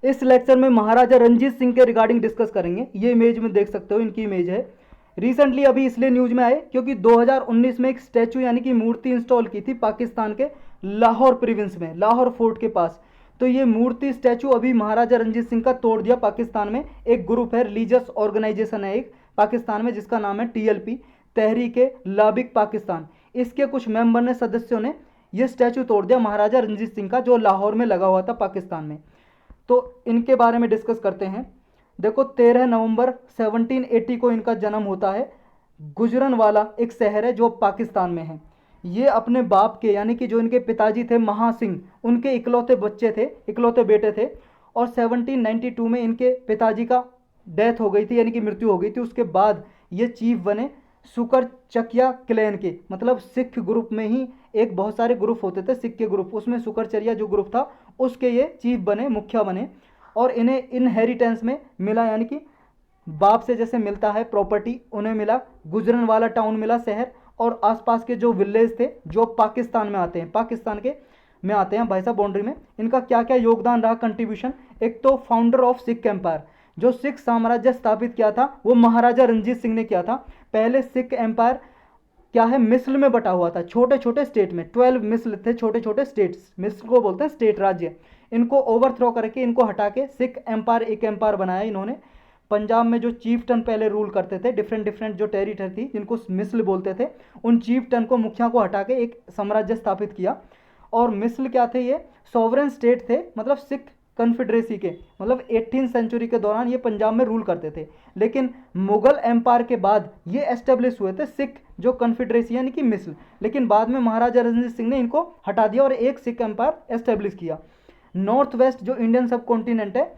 इस लेक्चर में महाराजा रंजीत सिंह के रिगार्डिंग डिस्कस करेंगे। ये इमेज में देख सकते हो, इनकी इमेज है। रिसेंटली अभी इसलिए न्यूज में आए क्योंकि 2019 में एक स्टैचू यानी कि मूर्ति इंस्टॉल की थी पाकिस्तान के लाहौर प्रोविंस में, लाहौर फोर्ट के पास। तो ये मूर्ति स्टैचू अभी महाराजा रंजीत सिंह का तोड़ दिया पाकिस्तान में। एक ग्रुप है, रिलीजियस ऑर्गेनाइजेशन है एक पाकिस्तान में, जिसका नाम है TLP, तहरीके लाबिक पाकिस्तान। इसके कुछ मेंबर ने, सदस्यों ने ये स्टैचू तोड़ दिया महाराजा रंजीत सिंह का, जो लाहौर में लगा हुआ था पाकिस्तान में। तो इनके बारे में डिस्कस करते हैं। देखो 13 नवंबर 1780 को इनका जन्म होता है। गुजरनवाला एक शहर है जो पाकिस्तान में है। ये अपने बाप के यानी कि जो इनके पिताजी थे महासिंह, उनके इकलौते बच्चे थे, इकलौते बेटे थे। और 1792 में इनके पिताजी का डेथ हो गई थी यानी कि मृत्यु हो गई थी। उसके बाद ये चीफ बने सुकर चकिया क्लैन के, मतलब सिख ग्रुप में ही एक बहुत सारे ग्रुप होते थे सिख के ग्रुप, उसमें सुकरचर्या जो ग्रुप था उसके ये चीफ बने, मुखिया बने। और इन्हें इनहेरिटेंस में मिला यानी कि बाप से जैसे मिलता है प्रॉपर्टी, उन्हें मिला गुजरनवाला टाउन मिला शहर, और आसपास के जो विलेज थे जो पाकिस्तान में आते हैं, पाकिस्तान के में आते हैं भाई साहब बाउंड्री में। इनका क्या क्या योगदान रहा, कंट्रीब्यूशन। एक तो फाउंडर ऑफ सिख एम्पायर, जो सिख साम्राज्य स्थापित किया था वो महाराजा रंजीत सिंह ने किया था। पहले सिख एम्पायर क्या है, मिस्र में बटा हुआ था, छोटे छोटे स्टेट में, 12 मिस्र थे, छोटे छोटे स्टेट्स, मिस्र को बोलते हैं स्टेट, राज्य। इनको ओवरथ्रो करके, इनको हटा के सिख एम्पायर एक एम्पायर बनाया इन्होंने। पंजाब में जो चीफटन पहले रूल करते थे, डिफरेंट डिफरेंट जो टेरिटरी थी जिनको मिस्र बोलते थे, उन चीफटन को, मुखिया को हटा के एक साम्राज्य स्थापित किया। और मिस्र क्या थे, ये सॉवरेन स्टेट थे, मतलब सिख कन्फेडरेसी के, मतलब 18th सेंचुरी के दौरान ये पंजाब में रूल करते थे। लेकिन मुगल एम्पायर के बाद ये एस्टेब्लिश हुए थे सिख जो कन्फेडरेसी यानी कि मिस्र। लेकिन बाद में महाराजा रंजीत सिंह ने इनको हटा दिया और एक सिख एम्पायर एस्टेब्लिश किया। नॉर्थ वेस्ट जो इंडियन सब कॉन्टिनेंट है,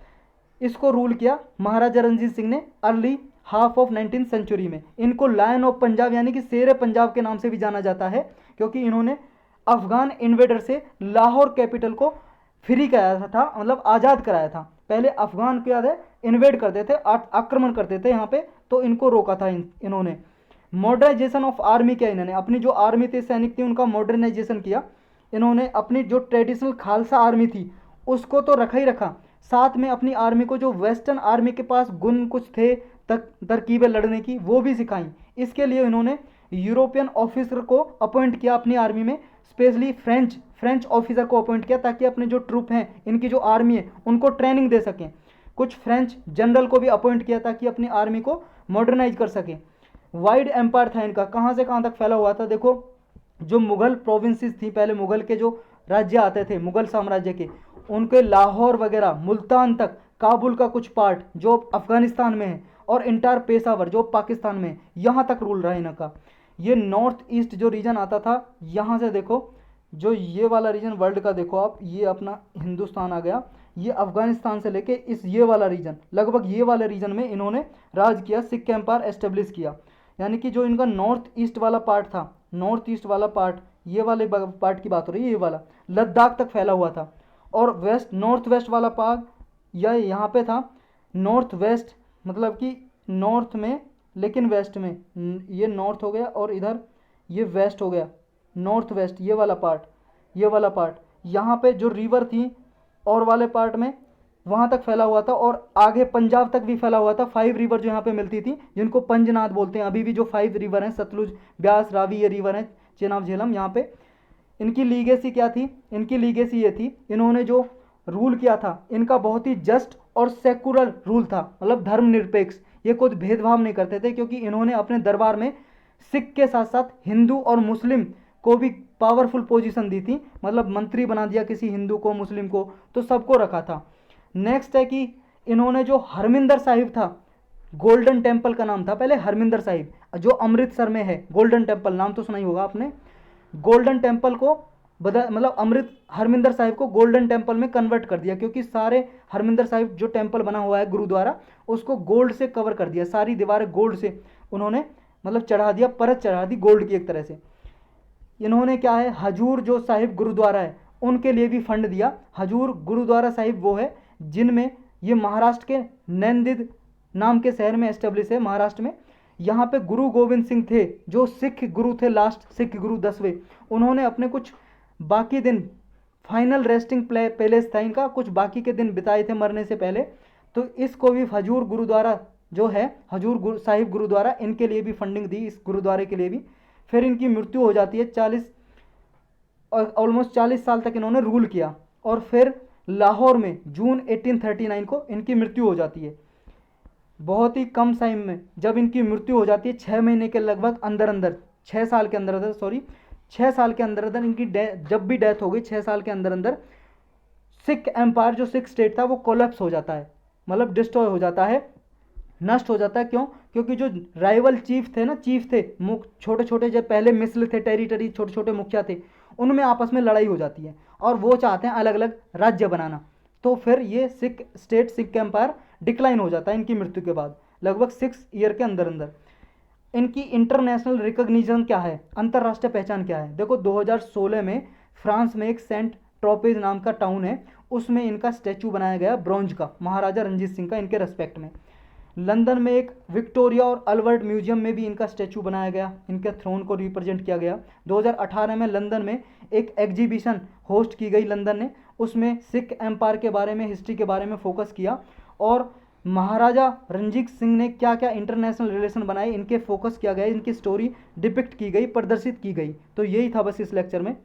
इसको रूल किया महाराजा रंजीत सिंह ने early half of 19th century में। इनको लायन ऑफ पंजाब यानी कि शेर पंजाब के नाम से भी जाना जाता है, क्योंकि इन्होंने अफगान इन्वेडर से लाहौर कैपिटल को फ्री कराया था, मतलब आज़ाद कराया था। पहले अफगान क्या है, इन्वेड करते थे, आक्रमण करते थे यहाँ पे, तो इनको रोका था इन्होंने। मॉडर्नाइजेशन ऑफ आर्मी किया इन्होंने, अपनी जो आर्मी थी, सैनिक थी, उनका मॉडर्नाइजेशन किया इन्होंने। अपनी जो ट्रेडिशनल खालसा आर्मी थी उसको तो रखा ही रखा, साथ में अपनी आर्मी को जो वेस्टर्न आर्मी के पास गुण कुछ थे तरकीबें लड़ने की, वो भी सिखाई। इसके लिए इन्होंने यूरोपियन ऑफिसर को अपॉइंट किया अपनी आर्मी में, स्पेशली फ्रेंच ऑफिसर को अपॉइंट किया, ताकि अपने जो ट्रूप हैं, इनकी जो आर्मी है, उनको ट्रेनिंग दे सकें। कुछ फ्रेंच जनरल को भी अपॉइंट किया ताकि अपनी आर्मी को मॉडर्नाइज कर सकें। वाइड एम्पायर था इनका, कहाँ से कहाँ तक फैला हुआ था। देखो जो मुगल प्रोविंसेस थी, पहले मुगल के जो राज्य आते थे मुगल साम्राज्य के, उनके लाहौर वगैरह मुल्तान तक, काबुल का कुछ पार्ट जो अफगानिस्तान में है, और इंटायर पेशावर जो पाकिस्तान में, यहाँ तक रूल रहा इनका। ये नॉर्थ ईस्ट जो रीजन आता था, यहाँ से देखो जो ये वाला रीजन वर्ल्ड का, देखो आप, ये अपना हिंदुस्तान आ गया, ये अफगानिस्तान से लेके इस ये वाला रीजन, लगभग ये वाले रीजन में इन्होंने राज किया, सिख एम्पायर एस्टेब्लिश किया। यानी कि जो इनका नॉर्थ ईस्ट वाला पार्ट था, नॉर्थ ईस्ट वाला पार्ट, ये वाले पार्ट की बात हो रही है, ये वाला लद्दाख तक फैला हुआ था। और वेस्ट, नॉर्थ वेस्ट वाला पार्ट यह यहाँ पे था, नॉर्थ वेस्ट मतलब कि नॉर्थ में लेकिन वेस्ट में, ये नॉर्थ हो गया और इधर ये वेस्ट हो गया, नॉर्थ वेस्ट ये वाला पार्ट, ये वाला पार्ट। यहाँ पे जो रिवर थी और वाले पार्ट में वहाँ तक फैला हुआ था, और आगे पंजाब तक भी फैला हुआ था। 5 रिवर जो यहाँ पे मिलती थी, जिनको पंजनाद बोलते हैं अभी भी, जो 5 रिवर हैं, सतलुज, ब्यास, रावी, ये रिवर हैं, चेनाब, झेलम, यहाँ पे। इनकी लीगेसी क्या थी, इनकी लीगेसी ये थी, इन्होंने जो रूल किया था इनका बहुत ही जस्ट और सेकुलर रूल था, मतलब धर्मनिरपेक्ष। ये कोई भेदभाव नहीं करते थे, क्योंकि इन्होंने अपने दरबार में सिख के साथ साथ हिंदू और मुस्लिम को भी पावरफुल पोजीशन दी थी, मतलब मंत्री बना दिया किसी हिंदू को, मुस्लिम को, तो सबको रखा था। नेक्स्ट है कि इन्होंने जो हरमिंदर साहिब था, गोल्डन टेम्पल का नाम था पहले हरमिंदर साहिब, जो अमृतसर में है, गोल्डन टेम्पल, नाम तो सुना ही होगा आपने। गोल्डन टेम्पल को बदल, मतलब हरमिंदर साहिब को गोल्डन टेम्पल में कन्वर्ट कर दिया, क्योंकि सारे हरमिंदर साहिब जो टेम्पल बना हुआ है गुरुद्वारा, उसको गोल्ड से कवर कर दिया, सारी दीवारें गोल्ड से उन्होंने मतलब चढ़ा दिया, परत चढ़ा दी गोल्ड की एक तरह से। इन्होंने क्या है, हजूर जो साहिब गुरुद्वारा है उनके लिए भी फंड दिया। हजूर गुरुद्वारा साहिब वो है जिनमें ये महाराष्ट्र के नैनदिद नाम के शहर में एस्टेब्लिश है, महाराष्ट्र में। यहाँ पे गुरु गोविंद सिंह थे जो सिख गुरु थे, लास्ट सिख गुरु 10वें। उन्होंने अपने कुछ बाकी दिन फाइनल रेस्टिंग पैलेस था इनका, कुछ बाकी के दिन बिताए थे मरने से पहले। तो इसको भी हजूर गुरुद्वारा जो है, साहिब गुरुद्वारा, इनके लिए भी फंडिंग दी, इस गुरुद्वारे के लिए भी। फिर इनकी मृत्यु हो जाती है, 40 और ऑलमोस्ट 40 साल तक इन्होंने रूल किया, और फिर लाहौर में जून 1839 को इनकी मृत्यु हो जाती है। बहुत ही कम टाइम में जब इनकी मृत्यु हो जाती है, 6 महीने के लगभग अंदर अंदर, 6 साल के अंदर अंदर, सॉरी 6 साल के अंदर अंदर इनकी जब भी डेथ हो गई, 6 साल के अंदर अंदर सिख एम्पायर, जो सिख स्टेट था, वो कोलैप्स हो जाता है, मतलब डिस्ट्रॉय हो जाता है, नष्ट हो जाता है। क्यों? क्योंकि जो राइवल चीफ थे, छोटे छोटे जो पहले मिस्ल थे, टेरिटरी, छोटे छोटे मुखिया थे, उनमें आपस में लड़ाई हो जाती है, और वो चाहते हैं अलग अलग राज्य बनाना। तो फिर ये सिख एम्पायर डिक्लाइन हो जाता है इनकी मृत्यु के बाद, लगभग 6 ईयर के अंदर अंदर। इनकी इंटरनेशनल रिकॉग्निशन क्या है, अंतर्राष्ट्रीय पहचान क्या है? देखो 2016 में फ्रांस में एक सेंट ट्रोपेज नाम का टाउन है, उसमें इनका स्टैचू बनाया गया ब्रॉन्ज का, महाराजा रंजीत सिंह का, इनके रेस्पेक्ट में। लंदन में एक विक्टोरिया और अल्बर्ट म्यूजियम में भी इनका स्टैचू बनाया गया, इनके थ्रोन को रिप्रेजेंट किया गया। 2018 में लंदन में एक एग्जीबिशन होस्ट की गई लंदन ने, उसमें सिख एम्पायर के बारे में, हिस्ट्री के बारे में फोकस किया, और महाराजा रंजीत सिंह ने क्या क्या इंटरनेशनल रिलेशन बनाए, इनके फोकस किया गया, इनकी स्टोरी डिपिक्ट की गई, प्रदर्शित की गई। तो यही था बस इस लेक्चर में।